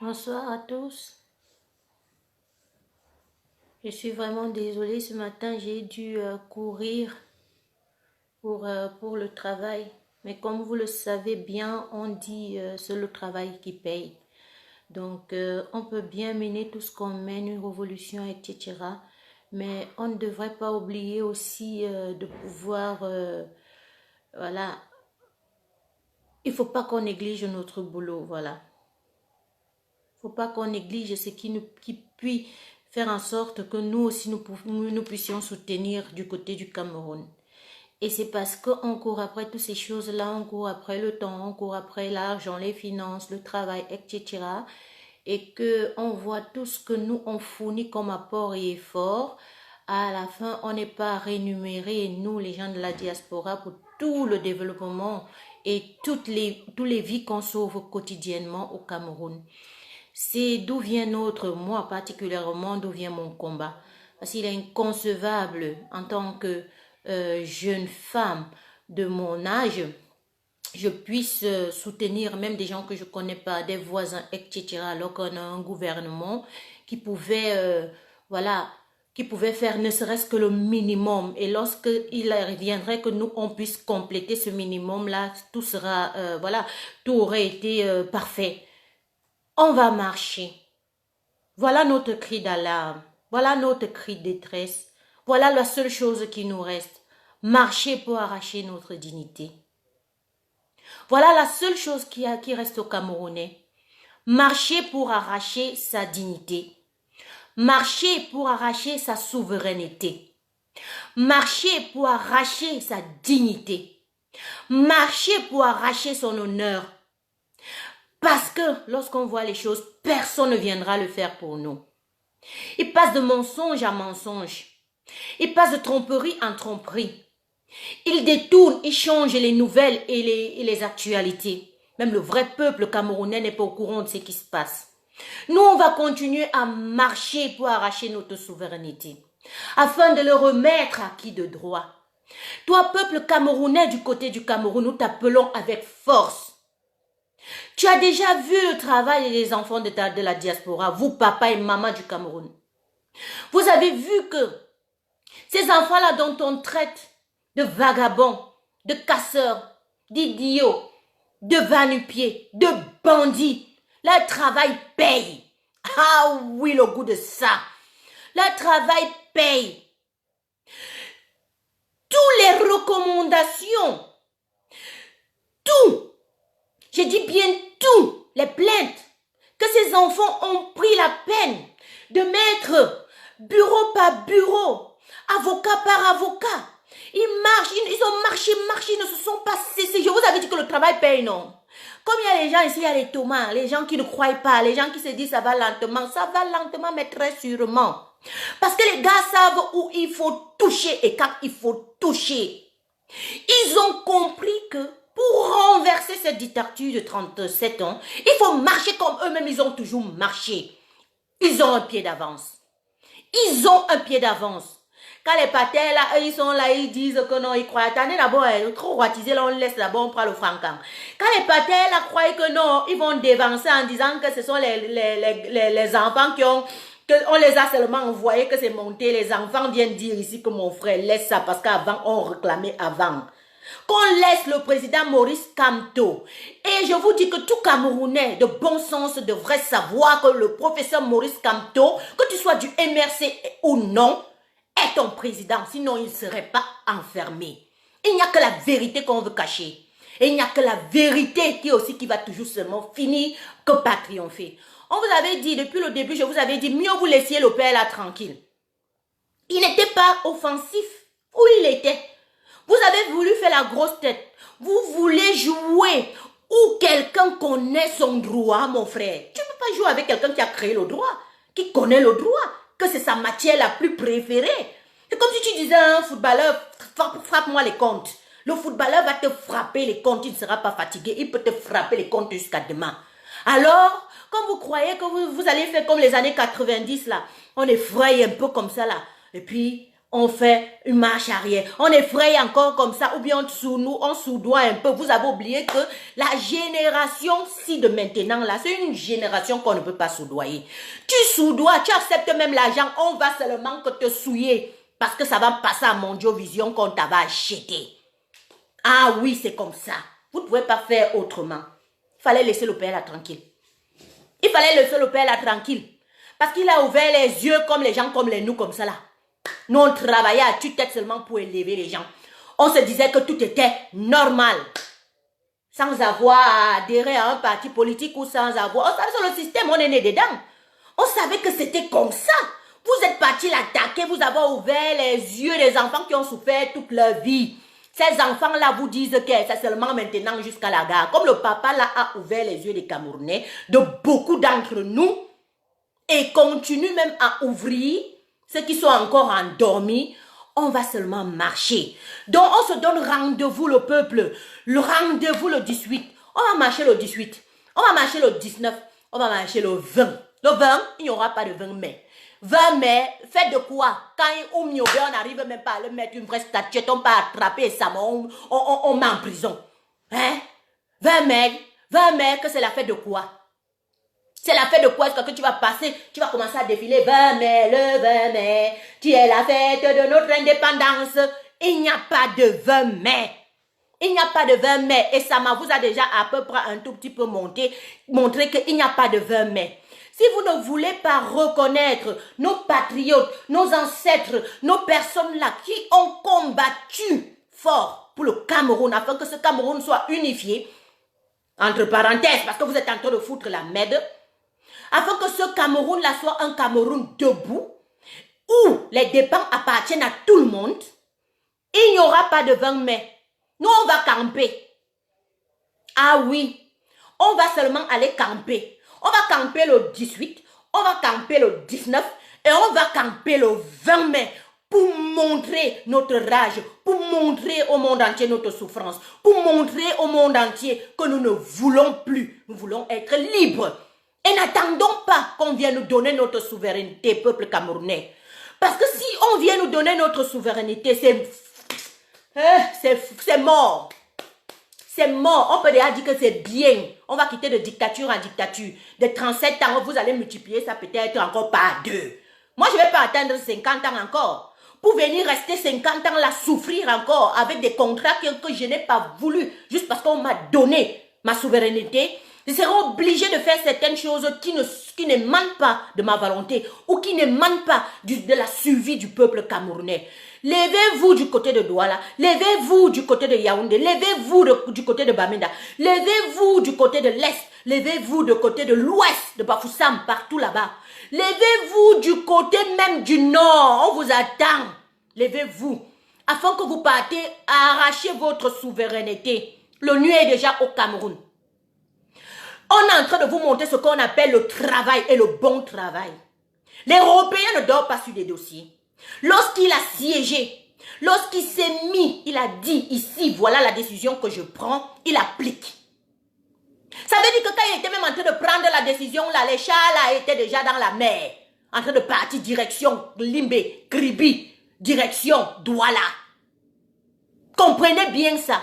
Bonsoir à tous. Je suis vraiment désolée, ce matin j'ai dû courir pour le travail. Mais comme vous le savez bien, on dit c'est le travail qui paye. Donc on peut bien mener tout ce qu'on mène, une révolution, etc. Mais on ne devrait pas oublier aussi de pouvoir, voilà, il ne faut pas qu'on néglige notre boulot, voilà. Il ne faut pas qu'on néglige ce qui peut faire en sorte que nous aussi nous puissions soutenir du côté du Cameroun. Et c'est parce qu'on court après toutes ces choses-là, on court après le temps, on court après l'argent, les finances, le travail, etc. Et qu'on voit tout ce que nous on fournit comme apport et effort. À la fin, on n'est pas rémunérés, nous les gens de la diaspora, pour tout le développement et tous les vies qu'on sauve quotidiennement au Cameroun. C'est d'où vient moi particulièrement, d'où vient mon combat. Parce qu'il est inconcevable en tant que jeune femme de mon âge, je puisse soutenir même des gens que je ne connais pas, des voisins, etc. Alors qu'on a un gouvernement qui pouvait, voilà, qui pouvait faire ne serait-ce que le minimum. Et lorsqu'il reviendrait que nous, on puisse compléter ce minimum-là, tout sera, voilà, tout aurait été parfait. On va marcher. Voilà notre cri d'alarme. Voilà notre cri de détresse. Voilà la seule chose qui nous reste. Marcher pour arracher notre dignité. Voilà la seule chose qui reste aux Camerounais. Marcher pour arracher sa dignité. Marcher pour arracher sa souveraineté. Marcher pour arracher sa dignité. Marcher pour arracher son honneur. Parce que lorsqu'on voit les choses, personne ne viendra le faire pour nous. Il passe de mensonge à mensonge. Il passe de tromperie en tromperie. Il détourne, il change les nouvelles et les actualités. Même le vrai peuple camerounais n'est pas au courant de ce qui se passe. Nous, on va continuer à marcher pour arracher notre souveraineté, afin de le remettre acquis de droit. Toi, peuple camerounais du côté du Cameroun, nous t'appelons avec force. Tu as déjà vu le travail des enfants de la diaspora, vous, papa et maman du Cameroun. Vous avez vu que ces enfants-là dont on traite de vagabonds, de casseurs, d'idiots, de va-nu-pieds, de bandits, leur travail paye. Ah oui, le goût de ça. Leur travail paye. Toutes les recommandations, tout, je dis bien tout, les plaintes que ces enfants ont pris la peine de mettre bureau par bureau, avocat par avocat. Ils marchent, ils ont marché, ils ne se sont pas cessés. Je vous avais dit que le travail paye, non? Comme il y a les gens ici, il y a les Thomas, les gens qui ne croient pas, les gens qui se disent ça va lentement, mais très sûrement. Parce que les gars savent où il faut toucher et quand il faut toucher. Ils ont compris que pour renverser cette dictature de 37 ans, il faut marcher comme eux-mêmes, ils ont toujours marché. Ils ont un pied d'avance. Ils ont un pied d'avance. Quand les patins là, eux, ils sont là, ils disent que non, ils croient. Attendez d'abord, trop roitisé, là, on laisse d'abord, on prend le francan. Quand les patins là croient que non, ils vont dévancer en disant que ce sont les enfants qui ont, on les a seulement envoyés, que c'est monté. Les enfants viennent dire ici que mon frère laisse ça parce qu'avant, on réclamait avant. Qu'on laisse le président Maurice Kamto. Et je vous dis que tout Camerounais de bon sens devrait savoir que le professeur Maurice Kamto, que tu sois du MRC ou non, est ton président. Sinon, il ne serait pas enfermé. Il n'y a que la vérité qu'on veut cacher. Et il n'y a que la vérité qui va toujours seulement finir que par triompher. On vous avait dit, depuis le début, je vous avais dit, mieux vous laissiez le père là tranquille. Il n'était pas offensif. Où il était? Vous avez voulu faire la grosse tête. Vous voulez jouer où quelqu'un connaît son droit, mon frère. Tu ne peux pas jouer avec quelqu'un qui a créé le droit, qui connaît le droit, que c'est sa matière la plus préférée. C'est comme si tu disais à un footballeur, frappe-moi les comptes. Le footballeur va te frapper les comptes, il ne sera pas fatigué, il peut te frapper les comptes jusqu'à demain. Alors, comme vous croyez que vous allez faire comme les années 90 là, on effraie un peu comme ça là, et puis on fait une marche arrière. On effraie encore comme ça, ou bien on soudoie un peu. Vous avez oublié que la génération-ci de maintenant, là, c'est une génération qu'on ne peut pas soudoyer. Tu soudoies, tu acceptes même l'argent, on va seulement que te souiller. Parce que ça va passer à Mondiovision qu'on t'avait acheté. Ah oui, c'est comme ça. Vous ne pouvez pas faire autrement. Il fallait laisser le père là tranquille. Il fallait laisser le père là tranquille. Parce qu'il a ouvert les yeux comme les gens, comme les nous, comme ça là. Nous, on travaillait à tue-tête seulement pour élever les gens. On se disait que tout était normal. Sans avoir à adhérer à un parti politique ou sans avoir... On savait sur le système, on est né dedans. On savait que c'était comme ça. Vous êtes partis l'attaquer, vous avez ouvert les yeux des enfants qui ont souffert toute leur vie. Ces enfants-là vous disent que c'est seulement maintenant jusqu'à la gare. Comme le papa là a ouvert les yeux des Camerounais, de beaucoup d'entre nous, et continue même à ouvrir, ceux qui sont encore endormis, on va seulement marcher. Donc on se donne rendez-vous le peuple, le rendez-vous le 18. On va marcher le 18, on va marcher le 19, on va marcher le 20. Le 20, il n'y aura pas de 20 mai. 20 mai, faites de quoi? Quand on n'arrive même pas à le mettre une vraie statuette, on peut attraper ça, on met en prison. Hein? 20 mai, que c'est la fête de quoi? C'est la fête de quoi? Est-ce que tu vas passer, tu vas commencer à défiler 20 mai, le 20 mai, tu es la fête de notre indépendance. Il n'y a pas de 20 mai. Il n'y a pas de 20 mai. Et ça vous a déjà à peu près un tout petit peu montré qu'il n'y a pas de 20 mai. Si vous ne voulez pas reconnaître nos patriotes, nos ancêtres, nos personnes-là qui ont combattu fort pour le Cameroun, afin que ce Cameroun soit unifié, entre parenthèses, parce que vous êtes en train de foutre la merde, afin que ce Cameroun-là soit un Cameroun debout, où les dépenses appartiennent à tout le monde, il n'y aura pas de 20 mai. Nous, on va camper. Ah oui, on va seulement aller camper. On va camper le 18, on va camper le 19 et on va camper le 20 mai pour montrer notre rage, pour montrer au monde entier notre souffrance, pour montrer au monde entier que nous ne voulons plus, nous voulons être libres. Et n'attendons pas qu'on vienne nous donner notre souveraineté, peuple camerounais. Parce que si on vient nous donner notre souveraineté, c'est mort. C'est mort. On peut déjà dire que c'est bien. On va quitter de dictature en dictature. De 37 ans, vous allez multiplier ça peut-être encore par 2. Moi, je ne vais pas attendre 50 ans encore. Pour venir rester 50 ans là, souffrir encore avec des contrats que je n'ai pas voulu, juste parce qu'on m'a donné ma souveraineté. Je serai obligé de faire certaines choses qui n'émanent pas de ma volonté ou qui n'émanent pas de la survie du peuple camerounais. Levez-vous du côté de Douala, levez-vous du côté de Yaoundé, levez-vous du côté de Bamenda, levez-vous du côté de l'Est, levez-vous du côté de l'Ouest, de Bafoussam, partout là-bas. Levez-vous du côté même du Nord, on vous attend. Levez-vous, afin que vous partiez à arracher votre souveraineté. L'ONU est déjà au Cameroun. On est en train de vous montrer ce qu'on appelle le travail et le bon travail. L'Européen ne dort pas sur des dossiers. Lorsqu'il a siégé, lorsqu'il s'est mis, il a dit ici, voilà la décision que je prends, il applique. Ça veut dire que quand il était même en train de prendre la décision, là, les chats là étaient déjà dans la mer, en train de partir direction Limbé, Kribi, direction Douala. Comprenez bien ça.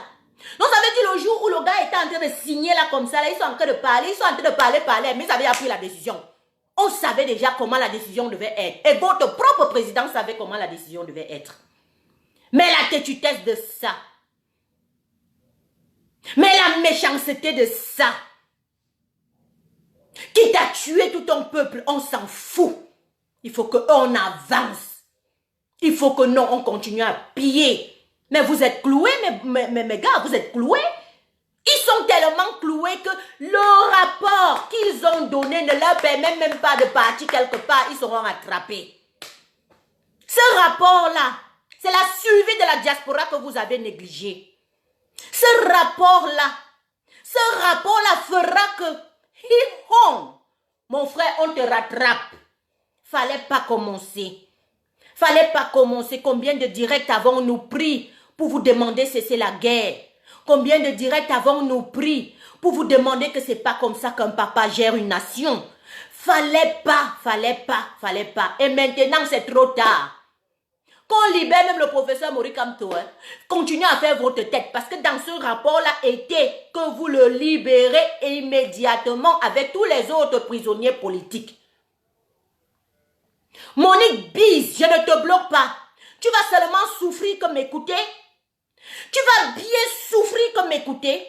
Donc ça veut dire le jour où le gars était en train de signer là comme ça, là, ils sont en train de parler, mais ils avaient appris la décision. On savait déjà comment la décision devait être. Et votre propre président savait comment la décision devait être. Mais la têtutesse de ça. Mais la méchanceté de ça. Qui t'a tué tout ton peuple, on s'en fout. Il faut qu'on avance. Il faut que non, on continue à piller. Mais vous êtes cloués, mes gars, vous êtes cloués. Ils sont tellement cloués que le rapport qu'ils ont donné ne leur permet même pas de partir quelque part. Ils seront rattrapés. Ce rapport-là, c'est la survie de la diaspora que vous avez négligé. Ce rapport-là fera que, mon frère, on te rattrape. Fallait pas commencer. Fallait pas commencer. Combien de directs avons-nous pris pour vous demander cesser la guerre? Combien de directs avons-nous pris pour vous demander que c'est pas comme ça qu'un papa gère une nation? Fallait pas. Et maintenant, c'est trop tard. qu'on libère même le professeur Mori Kamto. Hein. Continuez à faire votre tête parce que dans ce rapport-là était que vous le libérez immédiatement avec tous les autres prisonniers politiques. Monique Bise, je ne te bloque pas. Tu vas seulement souffrir comme m'écouter. Tu vas bien souffrir comme m'écouter.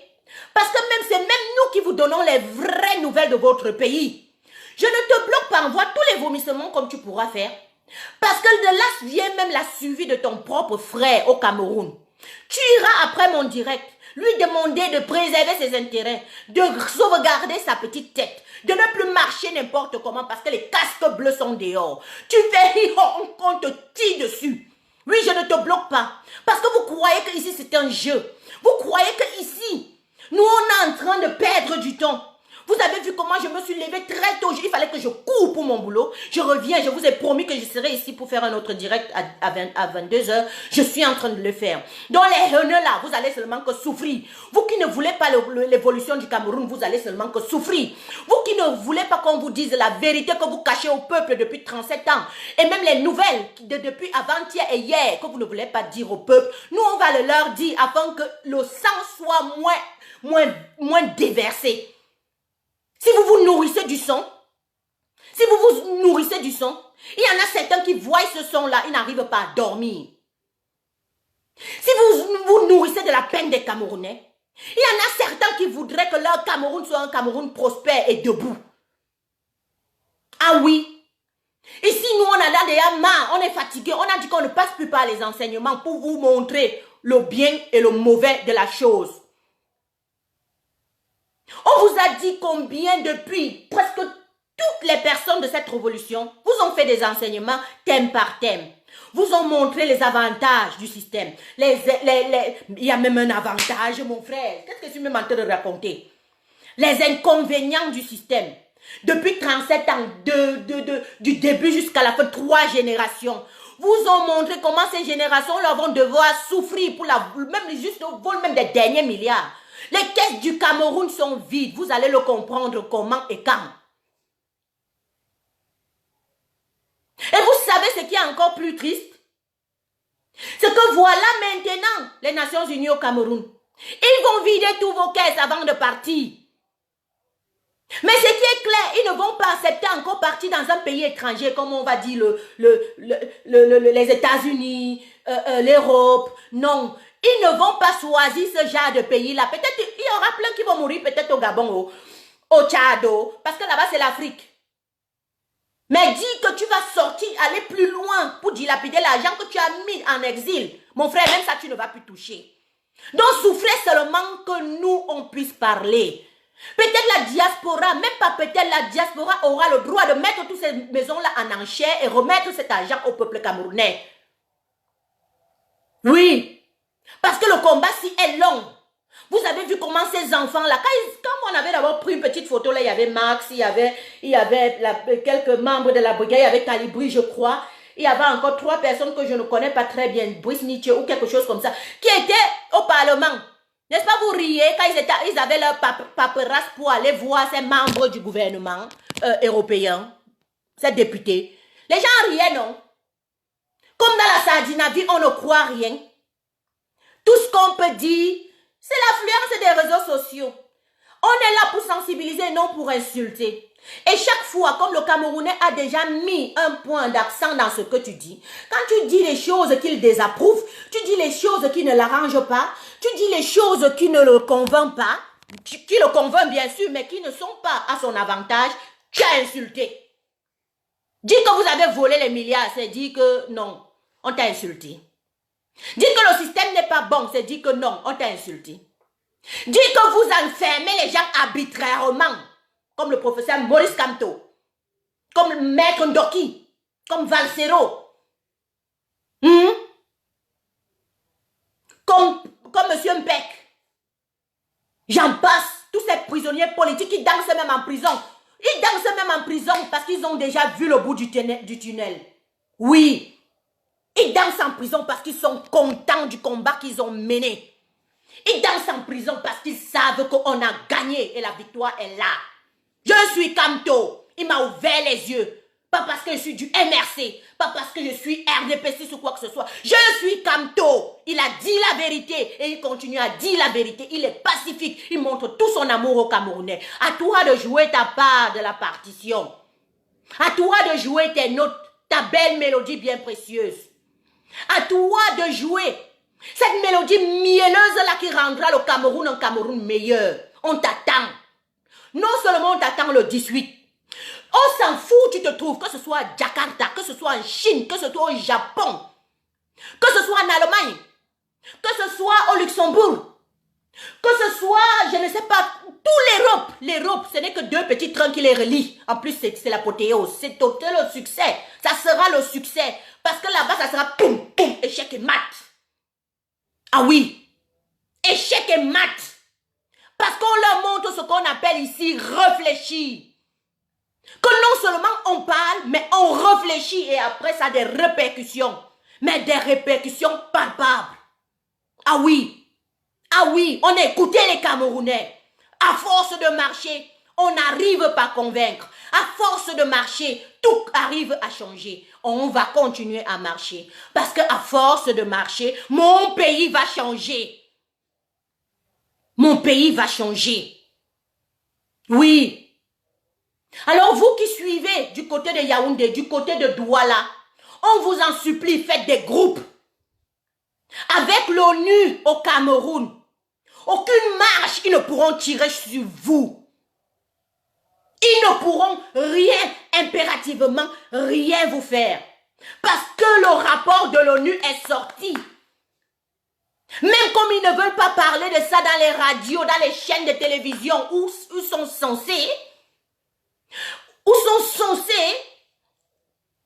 Parce que même c'est même nous qui vous donnons les vraies nouvelles de votre pays. Je ne te bloque pas, envoie tous les vomissements comme tu pourras faire. Parce que de là vient même la suivi de ton propre frère au Cameroun. Tu iras après mon direct, lui demander de préserver ses intérêts, de sauvegarder sa petite tête, de ne plus marcher n'importe comment parce que les casques bleus sont dehors. Tu fais on te tire dessus. Oui, je ne te bloque pas. Parce que vous croyez que ici c'est un jeu. Vous croyez que ici, nous on est en train de perdre du temps. Vous avez vu comment je me suis levée très tôt. Il fallait que je cours pour mon boulot. Je reviens, je vous ai promis que je serai ici pour faire un autre direct à 22 h. Je suis en train de le faire. Dans les haineux là, vous allez seulement que souffrir. Vous qui ne voulez pas l'évolution du Cameroun, vous allez seulement que souffrir. Vous qui ne voulez pas qu'on vous dise la vérité que vous cachez au peuple depuis 37 ans. Et même les nouvelles depuis avant-hier et hier que vous ne voulez pas dire au peuple. Nous, on va le leur dire afin que le sang soit moins déversé. Si vous vous nourrissez du son, il y en a certains qui voient ce son-là, ils n'arrivent pas à dormir. Si vous vous nourrissez de la peine des Camerounais, il y en a certains qui voudraient que leur Cameroun soit un Cameroun prospère et debout. Ah oui. Ici, nous, on a là déjà marre, on est fatigué, on a dit qu'on ne passe plus par les enseignements pour vous montrer le bien et le mauvais de la chose. On vous a dit combien depuis presque toutes les personnes de cette révolution vous ont fait des enseignements thème par thème. Vous ont montré les avantages du système. Il y a même un avantage, mon frère. Qu'est-ce que tu me train de raconter? Les inconvénients du système. Depuis 37 ans, du début jusqu'à la fin, 3 générations. Vous ont montré comment ces générations-là vont devoir souffrir pour même juste au vol même des derniers milliards. Les caisses du Cameroun sont vides. Vous allez le comprendre comment et quand. Et vous savez ce qui est encore plus triste? C'est que voilà maintenant les Nations Unies au Cameroun. Ils vont vider tous vos caisses avant de partir. Mais ce qui est clair, ils ne vont pas accepter encore partir dans un pays étranger, comme on va dire les États-Unis, l'Europe. Non. Ils ne vont pas choisir ce genre de pays-là. Peut-être il y aura plein qui vont mourir, peut-être au Gabon, au Tchad, parce que là-bas c'est l'Afrique. Mais dis que tu vas sortir, aller plus loin pour dilapider l'argent que tu as mis en exil. Mon frère, même ça tu ne vas plus toucher. Donc souffrez seulement que nous on puisse parler. Peut-être la diaspora, même pas peut-être la diaspora aura le droit de mettre toutes ces maisons-là en enchère et remettre cet argent au peuple camerounais. Oui. Parce que le combat-ci est long. Vous avez vu comment ces enfants-là, quand on avait d'abord pris une petite photo, là, il y avait Max, il y avait quelques membres de la brigade, il y avait Calibri, je crois. Il y avait encore 3 personnes que je ne connais pas très bien, Brice Nietzsche ou quelque chose comme ça, qui étaient au Parlement. N'est-ce pas, vous riez quand ils avaient leur paperasse pour aller voir ces membres du gouvernement européen, ces députés. Les gens riaient, non? Comme dans la Sardinavie, on ne croit rien. Tout ce qu'on peut dire, c'est l'affluence des réseaux sociaux. On est là pour sensibiliser, non pour insulter. Et chaque fois, comme le Camerounais a déjà mis un point d'accent dans ce que tu dis, quand tu dis les choses qu'il désapprouve, tu dis les choses qui ne l'arrangent pas, tu dis les choses qui ne le convainquent pas, qui le convainquent bien sûr, mais qui ne sont pas à son avantage, tu as insulté. Dis que vous avez volé les milliards, c'est dire que non, on t'a insulté. Dis que le système n'est pas bon, c'est dire que non, on t'a insulté. Dis que vous enfermez les gens arbitrairement, comme le professeur Maurice Kamto, comme Maître Ndoki, comme Valsero, comme M. Mbek. J'en passe, tous ces prisonniers politiques qui dansent même en prison. Ils dansent même en prison parce qu'ils ont déjà vu le bout du tunnel. Oui. Ils dansent en prison parce qu'ils sont contents du combat qu'ils ont mené. Ils dansent en prison parce qu'ils savent qu'on a gagné et la victoire est là. Je suis Kamto. Il m'a ouvert les yeux. Pas parce que je suis du MRC, pas parce que je suis RDPC ou quoi que ce soit. Je suis Kamto. Il a dit la vérité et il continue à dire la vérité. Il est pacifique. Il montre tout son amour aux Camerounais. À toi de jouer ta part de la partition. À toi de jouer tes notes, ta belle mélodie bien précieuse. À toi de jouer cette mélodie mielleuse là qui rendra le Cameroun un Cameroun meilleur. On t'attend. Non seulement on t'attend le 18. On s'en fout, tu te trouves, que ce soit à Jakarta, que ce soit en Chine, que ce soit au Japon, que ce soit en Allemagne, que ce soit au Luxembourg, que ce soit, je ne sais pas, tout l'Europe. L'Europe, ce n'est que 2 petits trains qui les relient. En plus, c'est l'apothéose, c'est total le succès. Ça sera le succès. Parce que là-bas, ça sera poum, poum, échec et mat. Ah oui, échec et mat. Parce qu'on leur montre ce qu'on appelle ici réfléchir. Que non seulement on parle, mais on réfléchit et après ça a des répercussions. Mais des répercussions palpables. Ah oui, on a écouté les Camerounais. À force de marcher, on n'arrive pas à convaincre. À force de marcher, tout arrive à changer. On va continuer à marcher. Parce qu'à force de marcher, mon pays va changer. Mon pays va changer. Oui. Alors vous qui suivez du côté de Yaoundé, du côté de Douala, on vous en supplie, faites des groupes. Avec l'ONU au Cameroun, aucune marche, ils ne pourront tirer sur vous. Ils ne pourront rien, impérativement, rien vous faire. Parce que le rapport de l'ONU est sorti. Même comme ils ne veulent pas parler de ça dans les radios, dans les chaînes de télévision où sont censés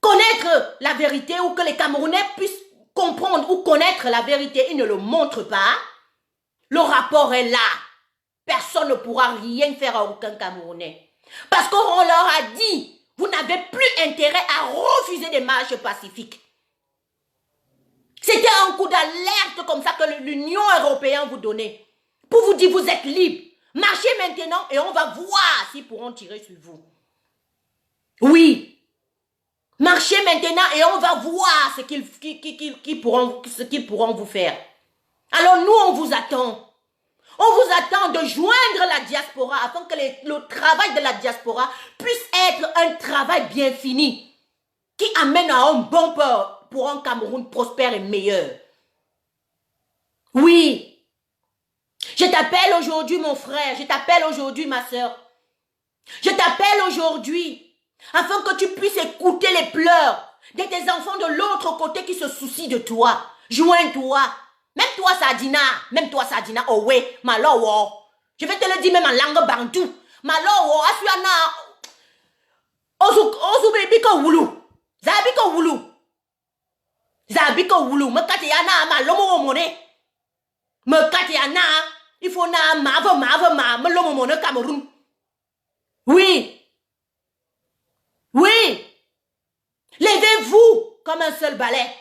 connaître la vérité ou que les Camerounais puissent comprendre ou connaître la vérité, ils ne le montrent pas. Le rapport est là. Personne ne pourra rien faire à aucun Camerounais. Parce qu'on leur a dit, vous n'avez plus intérêt à refuser des marches pacifiques. C'était un coup d'alerte comme ça que l'Union européenne vous donnait. Pour vous dire, vous êtes libre. Marchez maintenant et on va voir s'ils pourront tirer sur vous. Oui. Marchez maintenant et on va voir ce qu'ils pourront vous faire. Alors nous, on vous attend. On vous attend de joindre la diaspora afin que le travail de la diaspora puisse être un travail bien fini qui amène à un bon port pour un Cameroun prospère et meilleur. Oui. Je t'appelle aujourd'hui mon frère, je t'appelle aujourd'hui ma soeur. Je t'appelle aujourd'hui afin que tu puisses écouter les pleurs de tes enfants de l'autre côté qui se soucient de toi. Joins-toi. Même toi, Sadina, oh ouais, malo. Je vais te le dire même en langue bantou. Malo, asuana. Ozu biko wulu. Zabiko wulu. Zabiko wulu. Me katiana ma lomo mone. Me katiana. Il faut na me lomo mone Cameroun. Oui. Oui. Levez-vous comme un seul balai.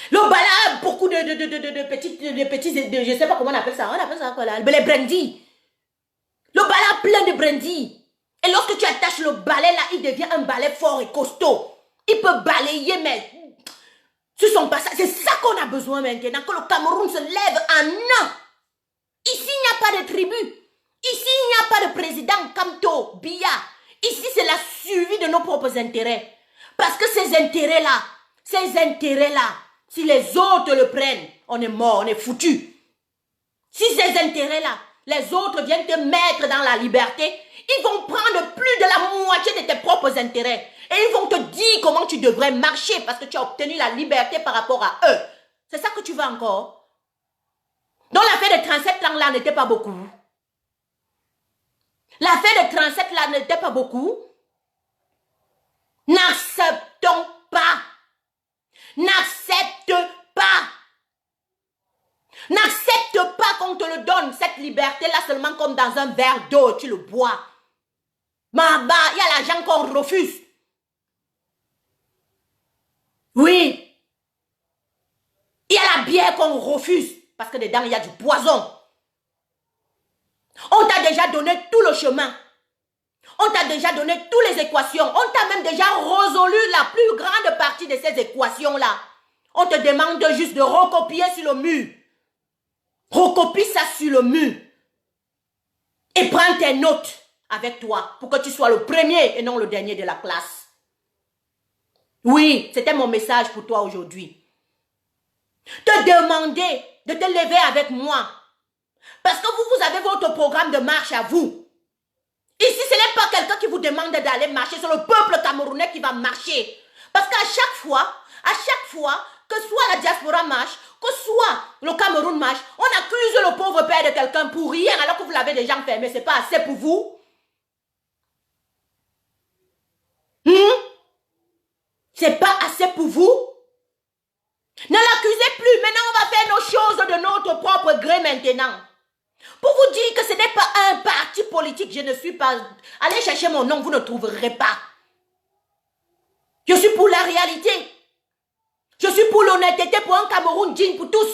Le balai a beaucoup de petits, je ne sais pas comment on appelle ça. On appelle ça quoi là? Les brindilles. Le balai a plein de brindilles. Et lorsque tu attaches le balai là, il devient un balai fort et costaud. Il peut balayer, mais sur son passage. C'est ça qu'on a besoin maintenant. Que le Cameroun se lève en un. Ici, il n'y a pas de tribu. Ici, il n'y a pas de président Kamto, Biya. Ici, c'est la suivi de nos propres intérêts. Parce que ces intérêts-là, si les autres le prennent, on est mort, on est foutu. Si ces intérêts-là, les autres viennent te mettre dans la liberté, ils vont prendre plus de la moitié de tes propres intérêts. Et ils vont te dire comment tu devrais marcher parce que tu as obtenu la liberté par rapport à eux. C'est ça que tu veux encore? Donc l'affaire de 37 ans là n'était pas beaucoup. L'affaire de 37 là n'était pas beaucoup. N'acceptons pas. N'accepte pas. N'accepte pas qu'on te le donne, cette liberté-là, seulement comme dans un verre d'eau, tu le bois. Maba, il y a l'argent qu'on refuse. Oui. Il y a la bière qu'on refuse, parce que dedans, il y a du poison. On t'a déjà donné tout le chemin. On t'a déjà donné toutes les équations. On t'a même déjà résolu la plus grande partie de ces équations-là. On te demande juste de recopier sur le mur. Recopie ça sur le mur. Et prends tes notes avec toi pour que tu sois le premier et non le dernier de la classe. Oui, c'était mon message pour toi aujourd'hui. Te demander de te lever avec moi. Parce que vous avez votre programme de marche à vous. Ici, ce n'est pas quelqu'un qui vous demande d'aller marcher, c'est le peuple camerounais qui va marcher. Parce qu'à chaque fois, que soit la diaspora marche, que soit le Cameroun marche, on accuse le pauvre père de quelqu'un pour rien alors que vous l'avez déjà enfermé. C'est pas assez pour vous? C'est pas assez pour vous? Ne l'accusez plus. Maintenant, on va faire nos choses de notre propre gré maintenant. Pour vous dire que ce n'est pas un parti politique, je ne suis pas... Allez chercher mon nom, vous ne trouverez pas. Je suis pour la réalité. Je suis pour l'honnêteté, pour un Cameroun digne pour tous.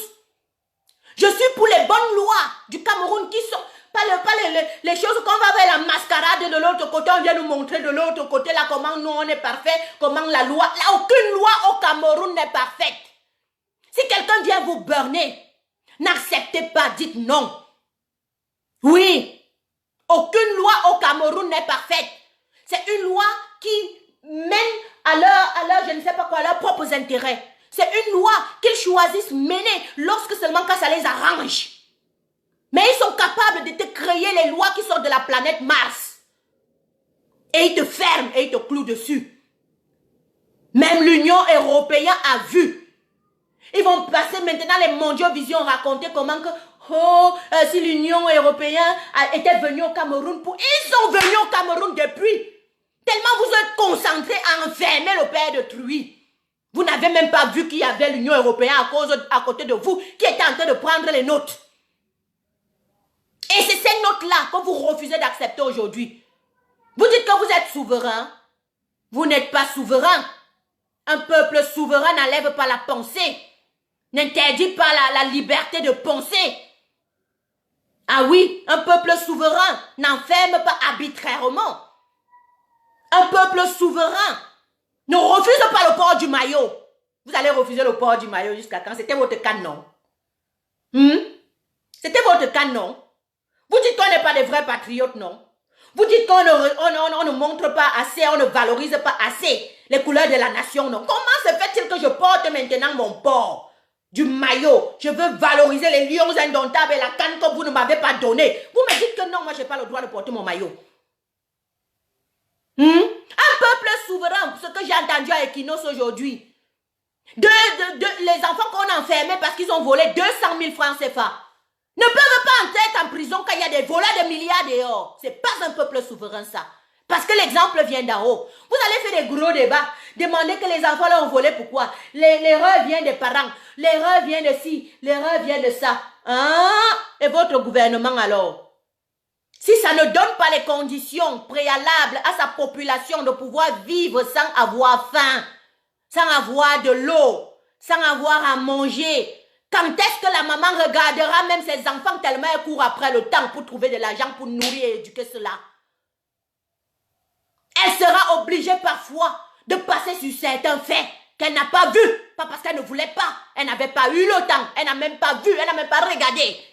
Je suis pour les bonnes lois du Cameroun qui sont... Pas les choses qu'on va faire la mascarade de l'autre côté, on vient nous montrer de l'autre côté là comment nous on est parfait, comment la loi... Là, aucune loi au Cameroun n'est parfaite. Si quelqu'un vient vous burner, n'acceptez pas, dites non. Oui, aucune loi au Cameroun n'est parfaite. C'est une loi qui mène à leur, je ne sais pas quoi, à leurs propres intérêts. C'est une loi qu'ils choisissent mener lorsque seulement quand ça les arrange. Mais ils sont capables de te créer les lois qui sont de la planète Mars. Et ils te ferment et ils te clouent dessus. Même l'Union européenne a vu. Ils vont passer maintenant les mondiaux visions raconter comment que si l'Union européenne était venue au Cameroun pour... Ils sont venus au Cameroun depuis. Tellement vous êtes concentrés à enfermer le père de Truy. Vous n'avez même pas vu qu'il y avait l'Union européenne à côté de vous qui était en train de prendre les notes. Et c'est ces notes-là que vous refusez d'accepter aujourd'hui. Vous dites que vous êtes souverain. Vous n'êtes pas souverain. Un peuple souverain n'enlève pas la pensée. N'interdit pas la liberté de penser. Ah oui, un peuple souverain n'enferme pas arbitrairement. Un peuple souverain ne refuse pas le port du maillot. Vous allez refuser le port du maillot jusqu'à quand? C'était votre cas, non? C'était votre cas, non? Vous dites qu'on n'est pas des vrais patriotes, non? Vous dites qu'on ne montre pas assez, on ne valorise pas assez les couleurs de la nation, non? Comment se fait-il que je porte maintenant mon port du maillot? Je veux valoriser les lions indomptables et la canne que vous ne m'avez pas donnée. Vous me dites que non, moi je n'ai pas le droit de porter mon maillot. Un peuple souverain, ce que j'ai entendu à Equinos aujourd'hui. Les enfants qu'on a enfermés parce qu'ils ont volé 200 000 francs CFA ne peuvent pas entrer en prison quand il y a des voleurs de milliards dehors. Ce n'est pas un peuple souverain ça. Parce que l'exemple vient d'en haut. Vous allez faire des gros débats. Demander que les enfants l'ont volé pourquoi. L'erreur vient des parents. L'erreur vient de ci. L'erreur vient de ça. Et votre gouvernement alors? Si ça ne donne pas les conditions préalables à sa population de pouvoir vivre sans avoir faim, sans avoir de l'eau, sans avoir à manger, quand est-ce que la maman regardera même ses enfants tellement elle court après le temps pour trouver de l'argent pour nourrir et éduquer cela? Elle sera obligée parfois de passer sur certains faits qu'elle n'a pas vus. Pas parce qu'elle ne voulait pas. Elle n'avait pas eu le temps. Elle n'a même pas vu. Elle n'a même pas regardé.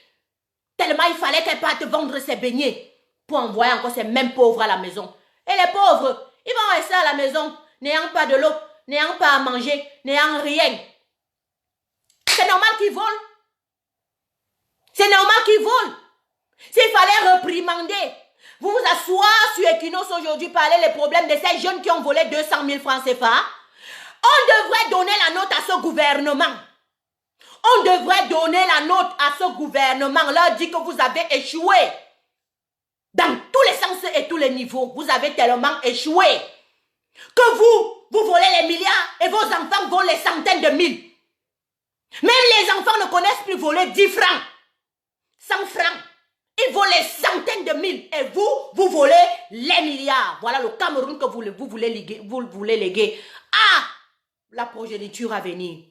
Tellement il fallait qu'elle parte vendre ses beignets pour envoyer encore ces mêmes pauvres à la maison. Et les pauvres, ils vont rester à la maison, n'ayant pas de l'eau, n'ayant pas à manger, n'ayant rien. C'est normal qu'ils volent. C'est normal qu'ils volent. S'il fallait réprimander, vous vous asseoir sur Equinos aujourd'hui, parler les problèmes de ces jeunes qui ont volé 200 000 francs CFA, on devrait donner la note à ce gouvernement. On devrait donner la note à ce gouvernement. Leur dire que vous avez échoué. Dans tous les sens et tous les niveaux, vous avez tellement échoué que vous volez les milliards et vos enfants volent les centaines de mille. Même les enfants ne connaissent plus voler 10 francs, 100 francs. Ils volent les centaines de mille et vous volez les milliards. Voilà le Cameroun que vous voulez léguer à la progéniture à venir.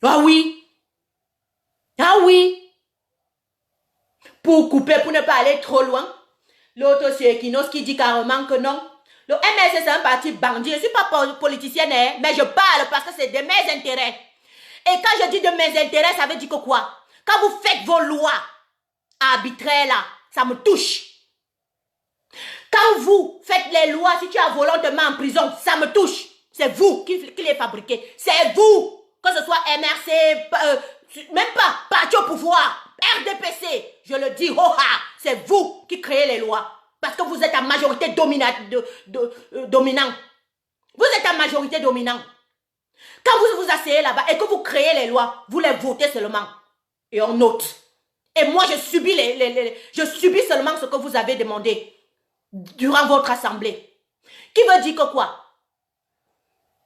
Ah oui. Ah oui. Pour couper, pour ne pas aller trop loin, L'autre, c'est Equinos qui dit carrément que non. Le MLC, c'est un parti bandit. Je ne suis pas politicienne, hein, mais je parle parce que c'est de mes intérêts. Et quand je dis de mes intérêts, ça veut dire que quoi? Quand vous faites vos lois arbitraires là, ça me touche. Quand vous faites les lois, si tu as volontairement en prison, ça me touche. C'est vous qui les fabriquez. C'est vous. Que ce soit MRC, même pas parti au pouvoir, RDPC, je le dis, c'est vous qui créez les lois. Parce que vous êtes en majorité dominant. Vous êtes en majorité dominant. Quand vous vous asseyez là-bas et que vous créez les lois, vous les votez seulement. Et on note. Et moi, je subis, je subis seulement ce que vous avez demandé durant votre assemblée. Qui veut dire que quoi?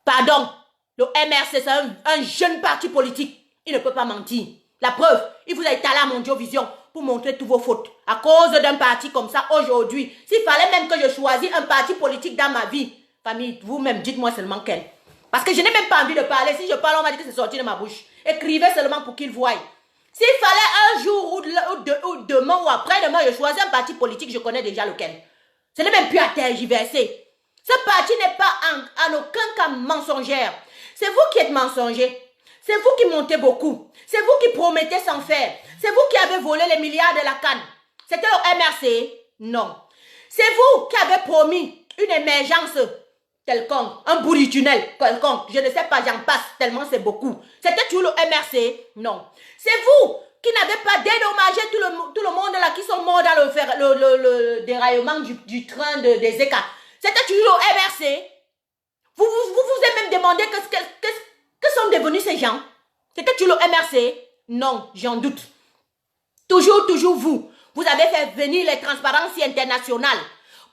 Pardon, le MRC, c'est un jeune parti politique. Il ne peut pas mentir. La preuve, il vous a étalé à Mondiovision pour montrer toutes vos fautes. À cause d'un parti comme ça, aujourd'hui, s'il fallait même que je choisisse un parti politique dans ma vie, famille, vous-même, dites-moi seulement quel. Parce que je n'ai même pas envie de parler. Si je parle, on va dire que c'est sorti de ma bouche. Écrivez seulement pour qu'ils voient. S'il fallait un jour ou demain ou après-demain, je choisis un parti politique, je connais déjà lequel. Ce n'est même plus à tergiverser. Ce parti n'est pas en aucun cas mensongère. C'est vous qui êtes mensonger. C'est vous qui montez beaucoup. C'est vous qui promettez sans faire. C'est vous qui avez volé les milliards de la canne. C'était le MRC? Non. C'est vous qui avez promis une émergence quelconque, un bout du tunnel quelconque. Je ne sais pas, j'en passe tellement c'est beaucoup. C'était toujours le MRC? Non. C'est vous qui n'avez pas dédommagé tout le monde là qui sont morts dans le déraillement du train des ECA. C'était toujours le MRC. Vous avez même demandé que sont devenus ces gens. C'était toujours le MRC? Non, j'en doute. Toujours vous. Vous avez fait venir les transparencies internationales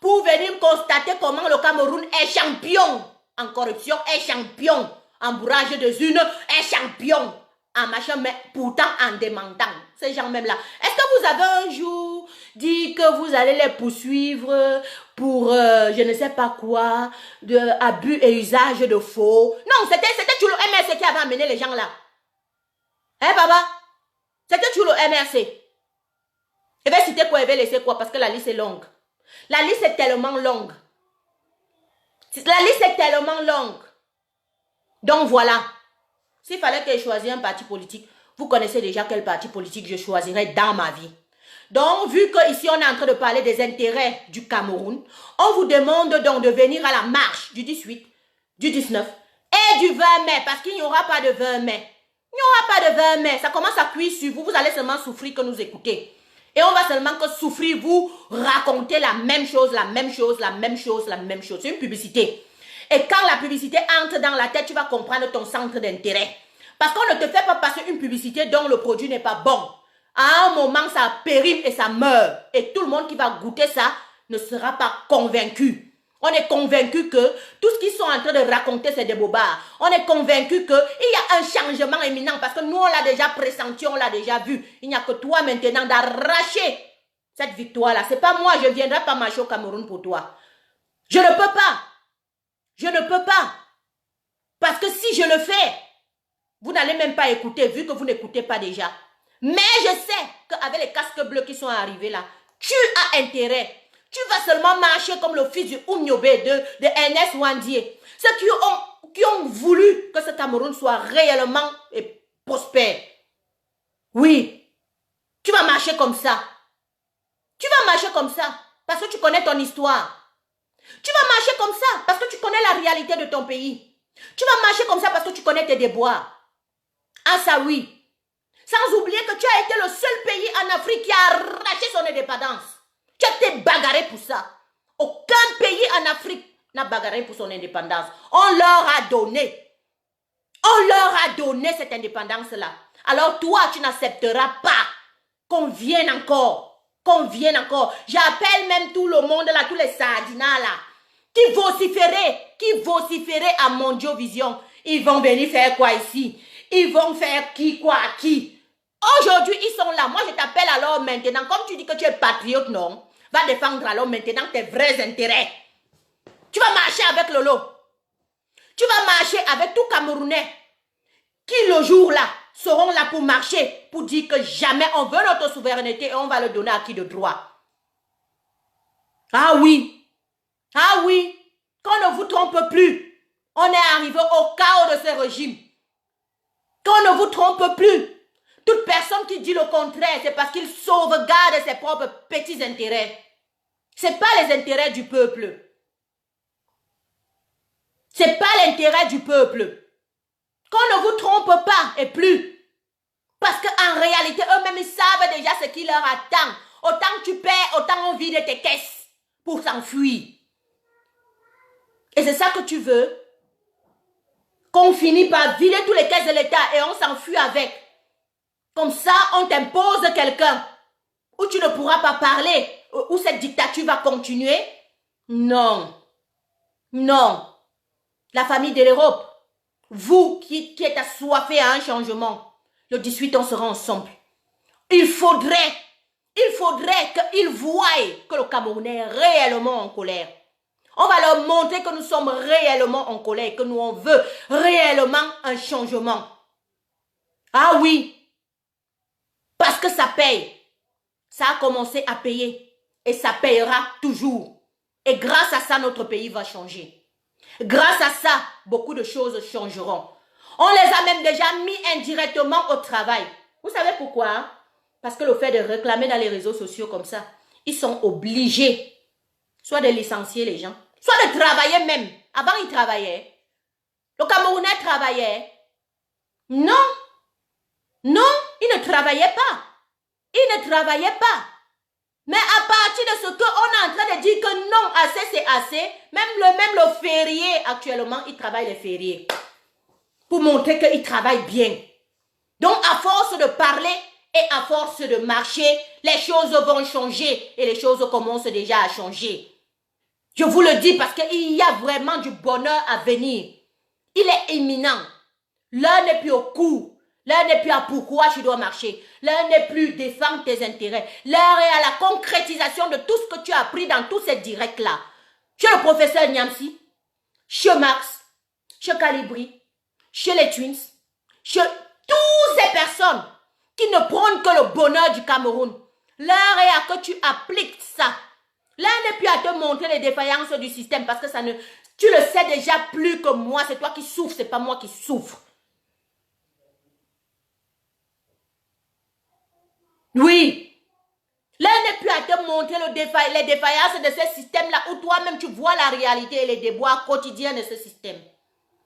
pour venir constater comment le Cameroun est champion en corruption, est champion en bourrage de urnes, est champion en machin, mais pourtant en demandant. Ces gens même là. Est-ce que vous avez un jour dit que vous allez les poursuivre pour je ne sais pas quoi, de abus et usage de faux? Non, c'était toujours le MRC qui avait amené les gens là. Hein, papa? C'était toujours le MRC. Je vais citer quoi, je vais laisser quoi, parce que la liste est longue. La liste est tellement longue. La liste est tellement longue. Donc voilà. S'il fallait que je choisisse un parti politique, vous connaissez déjà quel parti politique je choisirais dans ma vie. Donc, vu qu'ici on est en train de parler des intérêts du Cameroun, on vous demande donc de venir à la marche du 18, du 19 et du 20 mai, parce qu'il n'y aura pas de 20 mai. Il n'y aura pas de 20 mai. Ça commence à cuire sur vous. Vous allez seulement souffrir que nous écoutez. Et on va seulement que souffrir, vous raconter la même chose, la même chose, la même chose, la même chose. C'est une publicité. Et quand la publicité entre dans la tête, tu vas comprendre ton centre d'intérêt. Parce qu'on ne te fait pas passer une publicité dont le produit n'est pas bon. À un moment, ça périme et ça meurt. Et tout le monde qui va goûter ça ne sera pas convaincu. On est convaincu que tout ce qu'ils sont en train de raconter, c'est des bobards. On est convaincu qu'il y a un changement éminent parce que nous, on l'a déjà pressenti, on l'a déjà vu. Il n'y a que toi maintenant d'arracher cette victoire-là. Ce n'est pas moi, je ne viendrai pas marcher au Cameroun pour toi. Je ne peux pas. Je ne peux pas. Parce que si je le fais, vous n'allez même pas écouter, vu que vous n'écoutez pas déjà. Mais je sais qu'avec les casques bleus qui sont arrivés là, tu as intérêt. Tu vas seulement marcher comme le fils du Oumniobé de Ernest Wandier. Ceux qui ont voulu que ce Cameroun soit réellement prospère. Oui, tu vas marcher comme ça. Tu vas marcher comme ça parce que tu connais ton histoire. Tu vas marcher comme ça parce que tu connais la réalité de ton pays. Tu vas marcher comme ça parce que tu connais tes déboires. Ah ça oui. Sans oublier que tu as été le seul pays en Afrique qui a arraché son indépendance. Tu as été bagarré pour ça. Aucun pays en Afrique n'a bagarré pour son indépendance. On leur a donné. On leur a donné cette indépendance-là. Alors toi, tu n'accepteras pas qu'on vienne encore. Qu'on vienne encore. J'appelle même tout le monde là, tous les sardinats là, qui vociféraient à Mondiovision. Ils vont venir faire quoi ici? Ils vont faire qui, quoi, qui? Aujourd'hui, ils sont là. Moi, je t'appelle alors maintenant. Comme tu dis que tu es patriote, non? Va défendre alors maintenant tes vrais intérêts. Tu vas marcher avec Lolo. Tu vas marcher avec tout Camerounais qui, le jour-là, seront là pour marcher, pour dire que jamais on veut notre souveraineté et on va le donner à qui de droit. Ah oui. Ah oui. Qu'on ne vous trompe plus. On est arrivé au chaos de ce régime. Qu'on ne vous trompe plus. Toute personne qui dit le contraire, c'est parce qu'il sauvegarde ses propres petits intérêts. Ce n'est pas les intérêts du peuple. Ce n'est pas l'intérêt du peuple. Qu'on ne vous trompe pas et plus. Parce qu'en réalité, eux-mêmes, ils savent déjà ce qui leur attend. Autant que tu perds, autant on vide tes caisses pour s'enfuir. Et c'est ça que tu veux? Qu'on finit par vider tous les caisses de l'État et on s'enfuit avec. Comme ça, on t'impose quelqu'un. Où tu ne pourras pas parler. Où cette dictature va continuer. Non. Non. La famille de l'Europe. Vous qui êtes assoiffés à un changement. Le 18, on sera ensemble. Il faudrait qu'ils voient que le Camerounais est réellement en colère. On va leur montrer que nous sommes réellement en colère, que nous on veut réellement un changement. Ah oui, parce que ça paye. Ça a commencé à payer et ça payera toujours. Et grâce à ça, notre pays va changer. Grâce à ça, beaucoup de choses changeront. On les a même déjà mis indirectement au travail. Vous savez pourquoi? Parce que le fait de réclamer dans les réseaux sociaux comme ça, ils sont obligés soit de licencier les gens, soit de travailler même. Avant, ils travaillaient. Le Camerounais travaillait. Non. Non, ils ne travaillaient pas. Ils ne travaillaient pas. Mais à partir de ce qu'on est en train de dire que non, assez c'est assez, même le férié actuellement, ils travaillent les fériés. Pour montrer qu'ils travaillent bien. Donc, à force de parler et à force de marcher, les choses vont changer et les choses commencent déjà à changer. Je vous le dis parce qu'il y a vraiment du bonheur à venir. Il est imminent. L'heure n'est plus au cours. L'heure n'est plus à pourquoi tu dois marcher. L'heure n'est plus défendre tes intérêts. L'heure est à la concrétisation de tout ce que tu as appris dans tous ces directs-là. Chez le professeur Niamsi, chez Max, chez Calibri, chez les Twins, chez toutes ces personnes qui ne prônent que le bonheur du Cameroun. L'heure est à que tu appliques ça. L'heure n'est plus à te montrer les défaillances du système parce que ça ne, tu le sais déjà plus que moi. C'est toi qui souffres, c'est pas moi qui souffre. Oui. L'heure n'est plus à te montrer les défaillances de ce système-là où toi-même tu vois la réalité et les déboires quotidiens de ce système.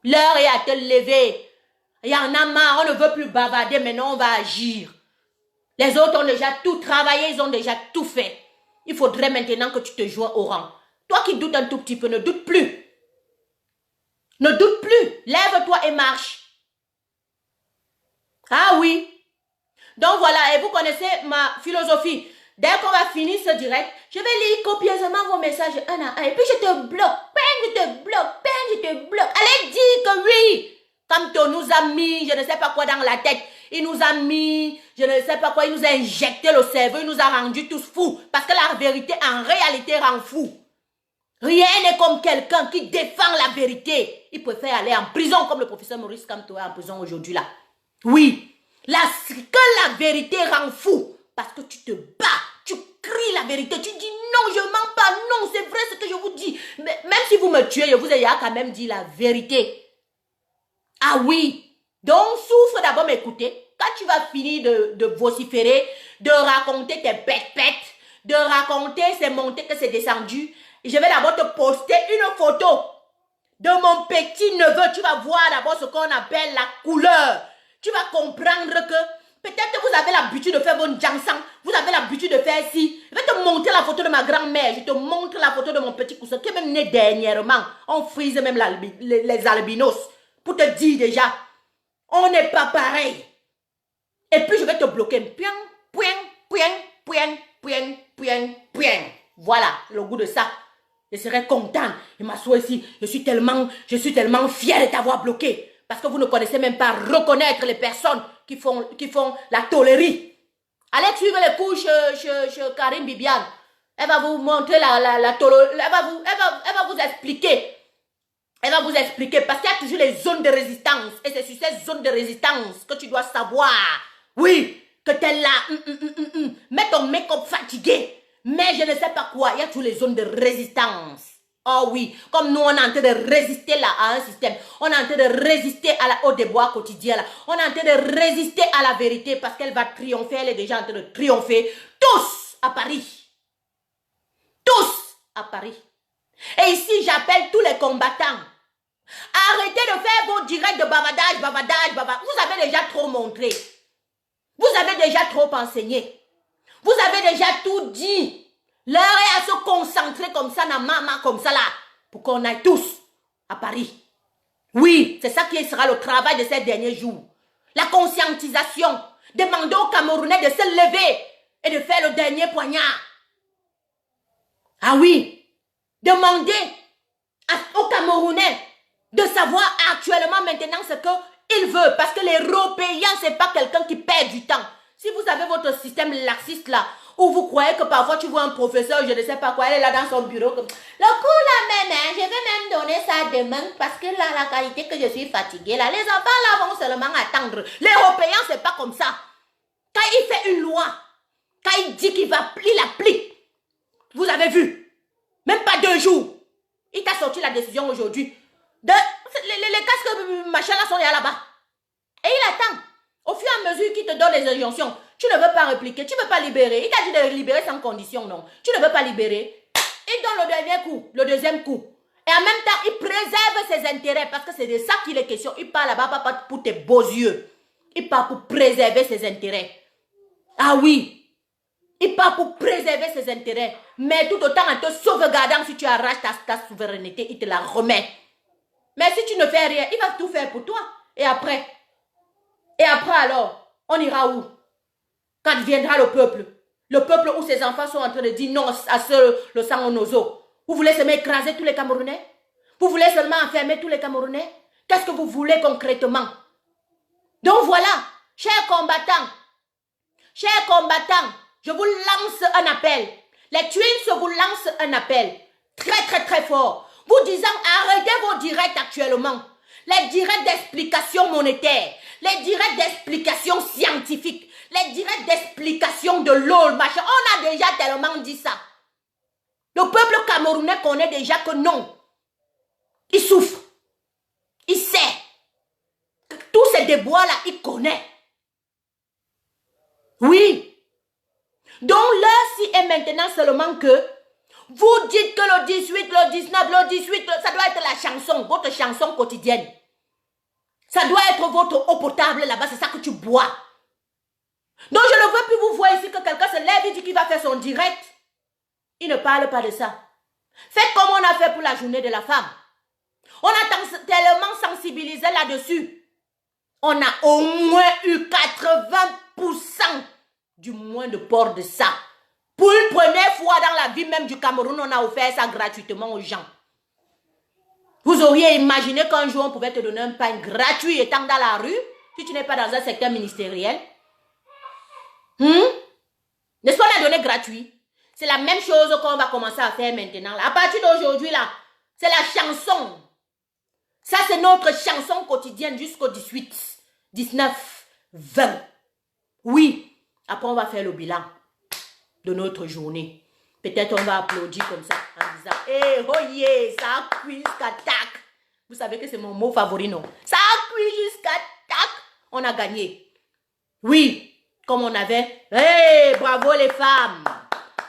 L'heure est à te lever. Il y en a marre, on ne veut plus bavarder, maintenant on va agir. Les autres ont déjà tout travaillé, ils ont déjà tout fait. Il faudrait maintenant que tu te joins au rang. Toi qui doutes un tout petit peu, ne doute plus. Ne doute plus. Lève-toi et marche. Ah oui. Donc voilà, et vous connaissez ma philosophie. Dès qu'on va finir ce direct, je vais lire copieusement vos messages un à un. Et puis je te bloque. Bang, je te bloque. Bang, je te bloque. Allez, dis que oui. Comme on nous a mis, je ne sais pas quoi dans la tête. Il nous a mis, je ne sais pas quoi, il nous a injecté le cerveau, il nous a rendu tous fous. Parce que la vérité, en réalité, rend fou. Rien n'est comme quelqu'un qui défend la vérité. Il préfère aller en prison comme le professeur Maurice Kamto est en prison aujourd'hui là. Oui. Que la vérité rend fou. Parce que tu te bats, tu cries la vérité, tu dis non, je mens pas, non, c'est vrai ce que je vous dis. Mais même si vous me tuez, je vous ai quand même dit la vérité. Ah oui. Donc, souffre d'abord m'écouter. Quand tu vas finir de vociférer, de raconter tes pètes, de raconter ces montées que c'est descendu, je vais d'abord te poster une photo de mon petit neveu. Tu vas voir d'abord ce qu'on appelle la couleur. Tu vas comprendre que peut-être que vous avez l'habitude de faire vos jansang, vous avez l'habitude de faire ci. Je vais te montrer la photo de ma grand-mère, je te montre la photo de mon petit cousin qui est même né dernièrement. On frise même les albinos pour te dire déjà, on n'est pas pareil. Et puis je vais te bloquer. Piang, piang, piang, piang, piang, piang, piang. Voilà le goût de ça. Je serai content. Je m'assois ici. Je suis tellement fier de t'avoir bloqué. Parce que vous ne connaissez même pas reconnaître les personnes qui font la tolérie. Allez suivre les cours chez Karim Bibiane. Elle va vous montrer la tolérie. Elle va vous expliquer. Elle va vous expliquer. Parce qu'il y a toujours les zones de résistance. Et c'est sur ces zones de résistance que tu dois savoir. Oui, que t'es là. Mets ton make-up fatigué. Mais je ne sais pas quoi, il y a toutes les zones de résistance. Oh oui, comme nous, on est en train de résister là à un système. On est en train de résister au déboire quotidien là. On est en train de résister à la vérité parce qu'elle va triompher. Elle est déjà en train de triompher. Tous à Paris. Tous à Paris. Et ici, j'appelle tous les combattants. Arrêtez de faire vos directs de bavardage. Vous avez déjà trop montré. Vous avez déjà trop enseigné. Vous avez déjà tout dit. L'heure est à se concentrer comme ça, comme ça là, pour qu'on aille tous à Paris. Oui, c'est ça qui sera le travail de ces derniers jours. La conscientisation. Demandez aux Camerounais de se lever et de faire le dernier poignard. Ah oui, demandez aux Camerounais de savoir actuellement maintenant ce qu'il veut. Parce que l'Européen, ce n'est pas quelqu'un qui perd du temps. Si vous avez votre système laxiste là, où vous croyez que parfois tu vois un professeur, je ne sais pas quoi, elle est là dans son bureau. Comme, le coup là même, je vais même donner ça demain parce que là, la qualité que je suis fatiguée là, les enfants là vont seulement attendre. L'Européen, ce n'est pas comme ça. Quand il fait une loi, quand il dit qu'il applique. Vous avez vu, même pas 2 jours, il t'a sorti la décision aujourd'hui. Les casques machin là sont là-bas. Et il attend. Au fur et à mesure qu'il te donne les injonctions, tu ne veux pas répliquer, tu ne veux pas libérer. Il t'a dit de libérer sans condition, non. Tu ne veux pas libérer. Il donne le dernier coup, le deuxième coup. Et en même temps, il préserve ses intérêts parce que c'est de ça qu'il est question. Il parle là-bas pas pour tes beaux yeux. Il parle pour préserver ses intérêts. Ah oui. Il parle pour préserver ses intérêts. Mais tout autant en te sauvegardant, si tu arraches ta souveraineté, il te la remet. Mais si tu ne fais rien, il va tout faire pour toi. Et après alors, on ira où? Quand viendra le peuple où ses enfants sont en train de dire non à le sang en nos os. Vous voulez seulement écraser tous les Camerounais? Vous voulez seulement enfermer tous les Camerounais? Qu'est-ce que vous voulez concrètement? Donc voilà, chers combattants, je vous lance un appel. Les Twins vous lancent un appel très très très fort. Vous disant arrêtez vos directs actuellement. Les directs d'explication monétaire, les directs d'explication scientifique, les directs d'explication de l'eau, machin. On a déjà tellement dit ça. Le peuple camerounais connaît déjà que non. Il souffre. Il sait. Tous ces déboires-là, il connaît. Oui. Donc l'heure-ci est maintenant seulement que vous dites que le 18, le 19, le 18, ça doit être la chanson, votre chanson quotidienne. Ça doit être votre eau potable là-bas, c'est ça que tu bois. Donc je ne veux plus vous voir ici que quelqu'un se lève et dit qu'il va faire son direct. Il ne parle pas de ça. Faites comme on a fait pour la journée de la femme. On a tellement sensibilisé là-dessus. On a au moins eu 80% du moins de port de ça. Pour une première fois dans la vie même du Cameroun, on a offert ça gratuitement aux gens. Vous auriez imaginé qu'un jour on pouvait te donner un pain gratuit étant dans la rue, si tu n'es pas dans un secteur ministériel? N'est-ce qu'on a donné gratuit? C'est la même chose qu'on va commencer à faire maintenant. Là. À partir d'aujourd'hui, là, c'est la chanson. Ça, c'est notre chanson quotidienne jusqu'au 18, 19, 20. Oui. Après, on va faire le bilan de notre journée. Peut-être on va applaudir comme ça en disant « Eh, oh yeah, ça a cuit jusqu'à tac ». Vous savez que c'est mon mot favori, non? Ça a cuit jusqu'à tac. On a gagné. Oui, comme on avait « Eh, bravo les femmes ».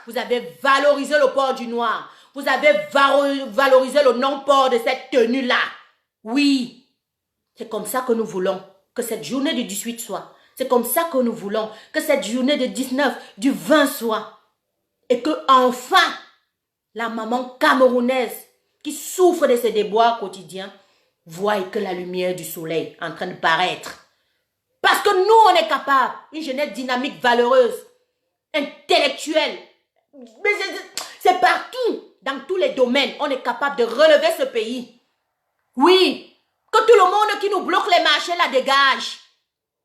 Vous avez valorisé le port du noir. Vous avez valorisé le non-port de cette tenue-là. Oui, c'est comme ça que nous voulons que cette journée du 18 soit. C'est comme ça que nous voulons que cette journée du 19, du 20 soit. Et que enfin, la maman camerounaise qui souffre de ses déboires quotidiens voit que la lumière du soleil est en train de paraître. Parce que nous, on est capable, une jeunesse dynamique, valeureuse, intellectuelle. Mais c'est partout, dans tous les domaines, on est capable de relever ce pays. Oui, que tout le monde qui nous bloque les marchés la dégage.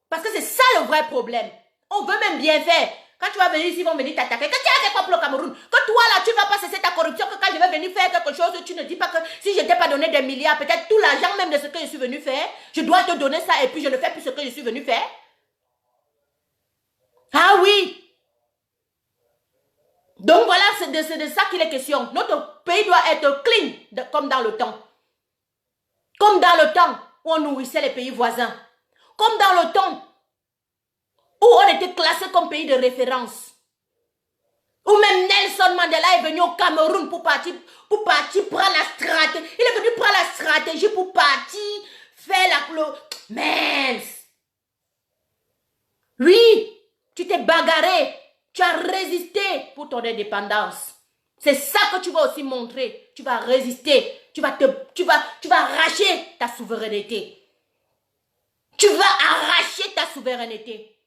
Parce que c'est ça le vrai problème. On veut même bien faire. Quand tu vas venir ici, ils vont venir t'attaquer. Quand tu as fait quoi pour le Cameroun? Que toi là, tu ne vas pas cesser ta corruption. Que quand je vais venir faire quelque chose, tu ne dis pas que si je ne t'ai pas donné des milliards, peut-être tout l'argent même de ce que je suis venu faire, je dois te donner ça et puis je ne fais plus ce que je suis venu faire. Ah oui. Donc voilà, c'est de ça qu'il est question. Notre pays doit être clean, comme dans le temps. Comme dans le temps où on nourrissait les pays voisins. Comme dans le temps où on était classé comme pays de référence. Où même Nelson Mandela est venu au Cameroun pour partir prendre la stratégie. Il est venu prendre la stratégie pour partir faire la... Mince. Oui, tu t'es bagarré. Tu as résisté pour ton indépendance. C'est ça que tu vas aussi montrer. Tu vas résister. Tu vas arracher ta souveraineté. Tu vas arracher ta souveraineté.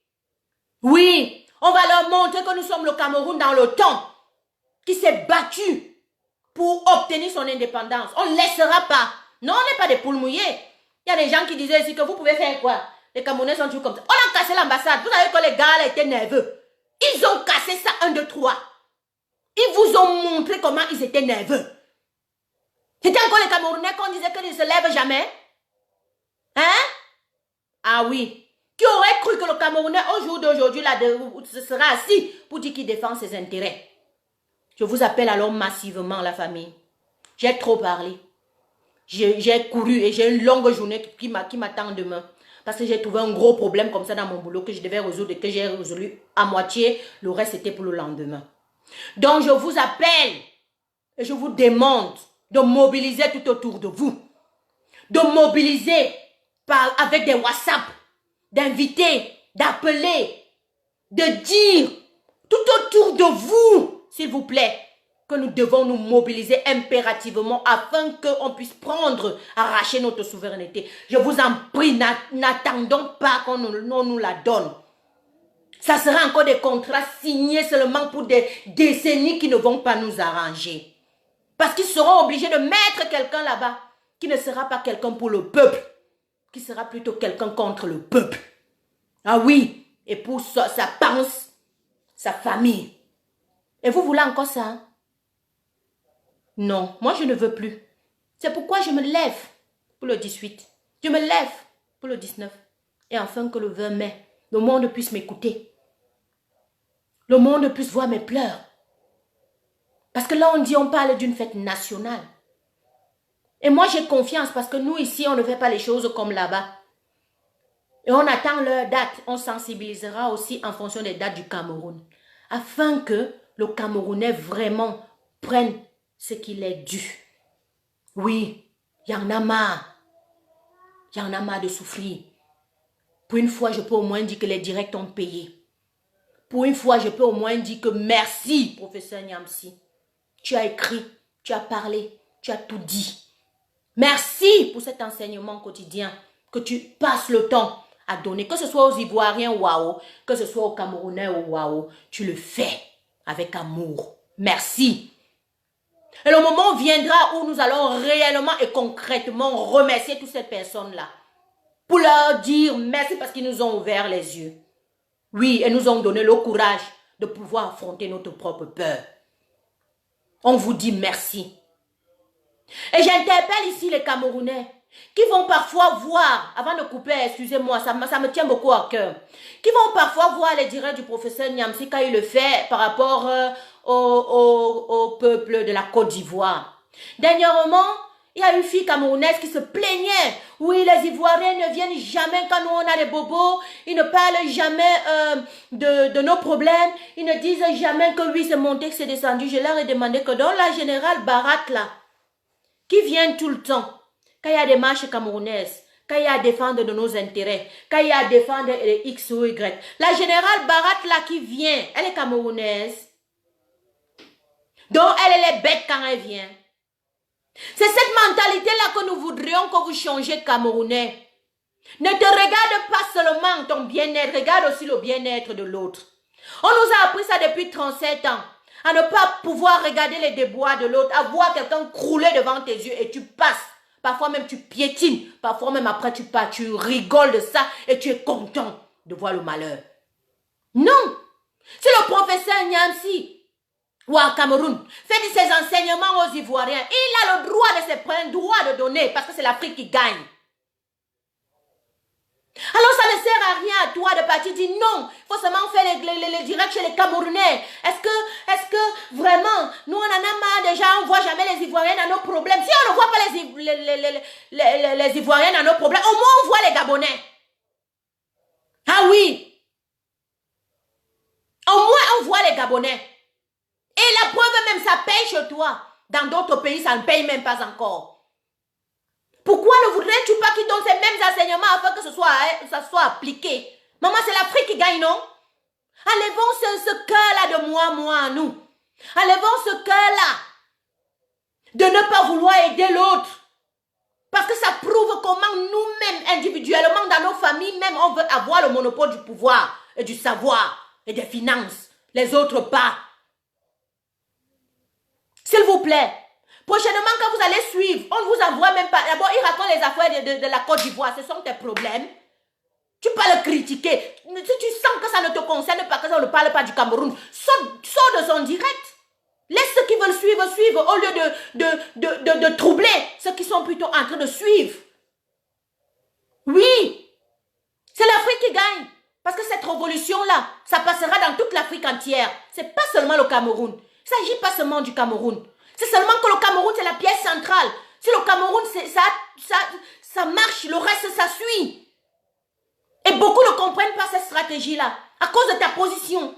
Oui, on va leur montrer que nous sommes le Cameroun dans le temps qui s'est battu pour obtenir son indépendance. On ne laissera pas. Non, on n'est pas des poules mouillées. Il y a des gens qui disaient ici que vous pouvez faire quoi? Les Camerounais sont toujours comme ça. On a cassé l'ambassade. Vous savez que les gars là étaient nerveux. Ils ont cassé ça 1, 2, 3. Ils vous ont montré comment ils étaient nerveux. C'était encore les Camerounais qu'on disait qu'ils ne se lèvent jamais. Hein? Ah oui. Qui aurait cru que le Camerounais au jour d'aujourd'hui se sera assis pour dire qu'il défend ses intérêts? Je vous appelle alors massivement la famille. J'ai trop parlé. J'ai couru et j'ai une longue journée qui m'attend demain. Parce que j'ai trouvé un gros problème comme ça dans mon boulot que je devais résoudre et que j'ai résolu à moitié. Le reste, c'était pour le lendemain. Donc, je vous appelle et je vous demande de mobiliser tout autour de vous. De mobiliser avec des WhatsApp, d'inviter, d'appeler, de dire tout autour de vous, s'il vous plaît, que nous devons nous mobiliser impérativement afin qu'on puisse arracher notre souveraineté. Je vous en prie, n'attendons pas qu'on nous la donne. Ça sera encore des contrats signés seulement pour des décennies qui ne vont pas nous arranger. Parce qu'ils seront obligés de mettre quelqu'un là-bas qui ne sera pas quelqu'un pour le peuple, qui sera plutôt quelqu'un contre le peuple. Ah oui, et pour sa panse, sa famille. Et vous voulez encore ça? Hein? Non, moi je ne veux plus. C'est pourquoi je me lève pour le 18. Je me lève pour le 19. Et enfin que le 20 mai, le monde puisse m'écouter. Le monde puisse voir mes pleurs. Parce que là on parle d'une fête nationale. Et moi j'ai confiance parce que nous ici on ne fait pas les choses comme là-bas. Et on attend leur date. On sensibilisera aussi en fonction des dates du Cameroun. Afin que le Camerounais vraiment prenne ce qu'il est dû. Oui, il y en a marre. Il y en a marre de souffrir. Pour une fois, je peux au moins dire que les directs ont payé. Pour une fois, je peux au moins dire que merci, professeur Niamsi. Tu as écrit, tu as parlé, tu as tout dit. Merci pour cet enseignement quotidien que tu passes le temps à donner. Que ce soit aux Ivoiriens, waouh, que ce soit aux Camerounais, waouh, tu le fais avec amour. Merci. Et le moment viendra où nous allons réellement et concrètement remercier toutes ces personnes-là. Pour leur dire merci parce qu'ils nous ont ouvert les yeux. Oui, et nous ont donné le courage de pouvoir affronter notre propre peur. On vous dit merci. Et j'interpelle ici les Camerounais qui vont parfois voir, avant de couper, excusez-moi, ça me tient beaucoup à cœur, qui vont parfois voir les directs du professeur Niamsi quand il le fait par rapport au peuple de la Côte d'Ivoire. Dernièrement, il y a une fille camerounaise qui se plaignait. Oui, les Ivoiriens ne viennent jamais quand nous on a des bobos. Ils ne parlent jamais de nos problèmes. Ils ne disent jamais que oui, c'est monté, que c'est descendu. Je leur ai demandé que dans la générale Barat là, qui vient tout le temps, quand il y a des marches camerounaises, quand il y a à défendre de nos intérêts, quand il y a à défendre les X ou Y, la générale Barat là qui vient, elle est camerounaise. Donc elle est bête quand elle vient. C'est cette mentalité-là que nous voudrions que vous changiez, Camerounais. Ne te regarde pas seulement ton bien-être, regarde aussi le bien-être de l'autre. On nous a appris ça depuis 37 ans. À ne pas pouvoir regarder les déboires de l'autre, à voir quelqu'un crouler devant tes yeux et tu passes. Parfois même tu piétines, parfois même après tu pars, tu rigoles de ça et tu es content de voir le malheur. Non. C'est le professeur Niamsi ou à Cameroun fait ses enseignements aux Ivoiriens. Il a le droit de se prendre, droit de donner parce que c'est l'Afrique qui gagne. Alors ça ne sert à rien à toi de partir dire non, il faut seulement faire les directs chez les Camerounais. Est-ce que vraiment, nous on en a marre déjà, on ne voit jamais les Ivoiriens dans nos problèmes. Si on ne voit pas les Ivoiriens dans nos problèmes, au moins on voit les Gabonais. Ah oui, au moins on voit les Gabonais. Et la preuve même, ça paye chez toi. Dans d'autres pays, ça ne paye même pas encore. Pourquoi ne voudrais-tu pas qu'ils donnent ces mêmes enseignements afin que ça soit appliqué? Maman, c'est l'Afrique qui gagne, non? Enlevons ce cœur-là de moi à nous. Enlevons ce cœur-là de ne pas vouloir aider l'autre. Parce que ça prouve comment nous-mêmes, individuellement, dans nos familles, même, on veut avoir le monopole du pouvoir et du savoir et des finances. Les autres pas. S'il vous plaît. Prochainement, quand vous allez suivre, on ne vous envoie même pas. D'abord, ils racontent les affaires de la Côte d'Ivoire. Ce sont tes problèmes. Tu peux le critiquer. Si tu sens que ça ne te concerne pas, que ça ne parle pas du Cameroun, sors de son direct. Laisse ceux qui veulent suivre, au lieu de troubler ceux qui sont plutôt en train de suivre. Oui, c'est l'Afrique qui gagne. Parce que cette révolution-là, ça passera dans toute l'Afrique entière. Ce n'est pas seulement le Cameroun. Il ne s'agit pas seulement du Cameroun. C'est seulement que le Cameroun, c'est la pièce centrale. Si le Cameroun, ça marche, le reste, ça suit. Et beaucoup ne comprennent pas cette stratégie-là, à cause de ta position.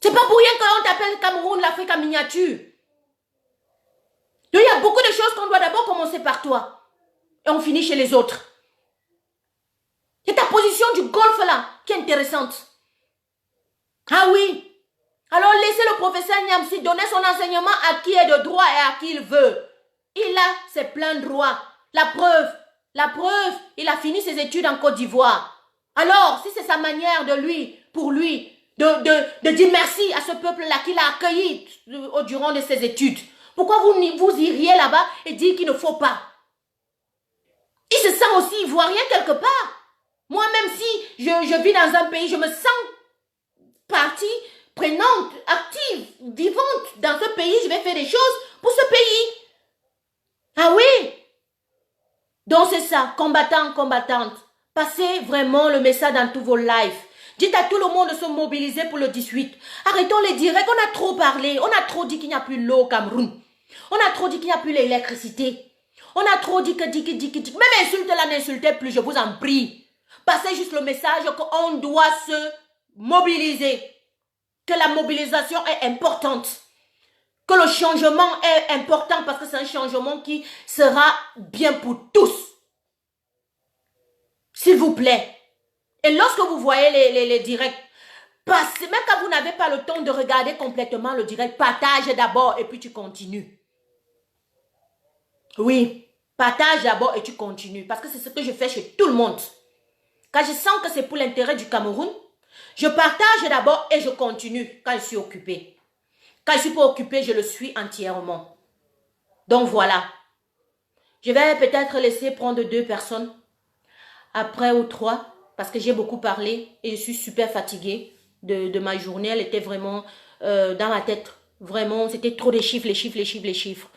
C'est pas pour rien qu'on t'appelle Cameroun, l'Afrique en miniature. Donc, il y a beaucoup de choses qu'on doit d'abord commencer par toi. Et on finit chez les autres. C'est ta position du golf là, qui est intéressante. Ah oui. Alors, laissez le professeur Niamsi donner son enseignement à qui est de droit et à qui il veut. Il a ses pleins droits. La preuve, il a fini ses études en Côte d'Ivoire. Alors, si c'est sa manière pour lui, de dire merci à ce peuple-là qu'il a accueilli durant de ses études, pourquoi vous iriez là-bas et dire qu'il ne faut pas? Il se sent aussi ivoirien quelque part. Moi, même si je vis dans un pays, je me sens partie prenante, active, vivante dans ce pays. Je vais faire des choses pour ce pays. Ah oui. Donc c'est ça, combattants, combattantes. Passez vraiment le message dans tous vos lives. Dites à tout le monde de se mobiliser pour le 18. Arrêtons les directs, on a trop parlé. On a trop dit qu'il n'y a plus l'eau au Cameroun. On a trop dit qu'il n'y a plus l'électricité. On a trop dit que même insulte-la, n'insultez plus, je vous en prie. Passez juste le message qu'on doit se mobiliser. Que la mobilisation est importante. Que le changement est important parce que c'est un changement qui sera bien pour tous. S'il vous plaît. Et lorsque vous voyez les directs, passez, même quand vous n'avez pas le temps de regarder complètement le direct, partage d'abord et puis tu continues. Oui, partage d'abord et tu continues. Parce que c'est ce que je fais chez tout le monde. Quand je sens que c'est pour l'intérêt du Cameroun, je partage d'abord et je continue quand je suis occupée. Quand je ne suis pas occupée, je le suis entièrement. Donc voilà. Je vais peut-être laisser prendre 2 personnes. Après ou 3. Parce que j'ai beaucoup parlé et je suis super fatiguée de ma journée. Elle était vraiment dans ma tête. Vraiment, c'était trop de chiffres, les chiffres.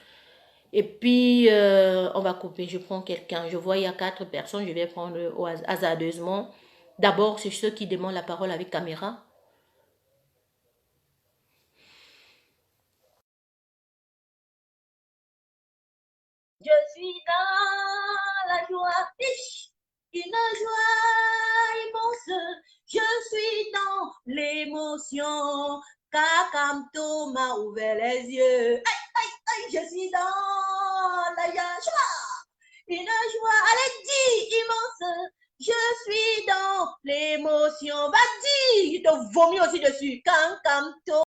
Et puis, on va couper. Je prends quelqu'un. Je vois il y a 4 personnes. Je vais prendre hasardeusement. D'abord, c'est ceux qui demandent la parole avec caméra. Je suis dans la joie, une joie immense. Je suis dans l'émotion. Kakamto m'a ouvert les yeux. Je suis dans la joie, une joie. Allez, dis immense. Je suis dans l'émotion. Va dire, je te vomis aussi dessus. Kakamto.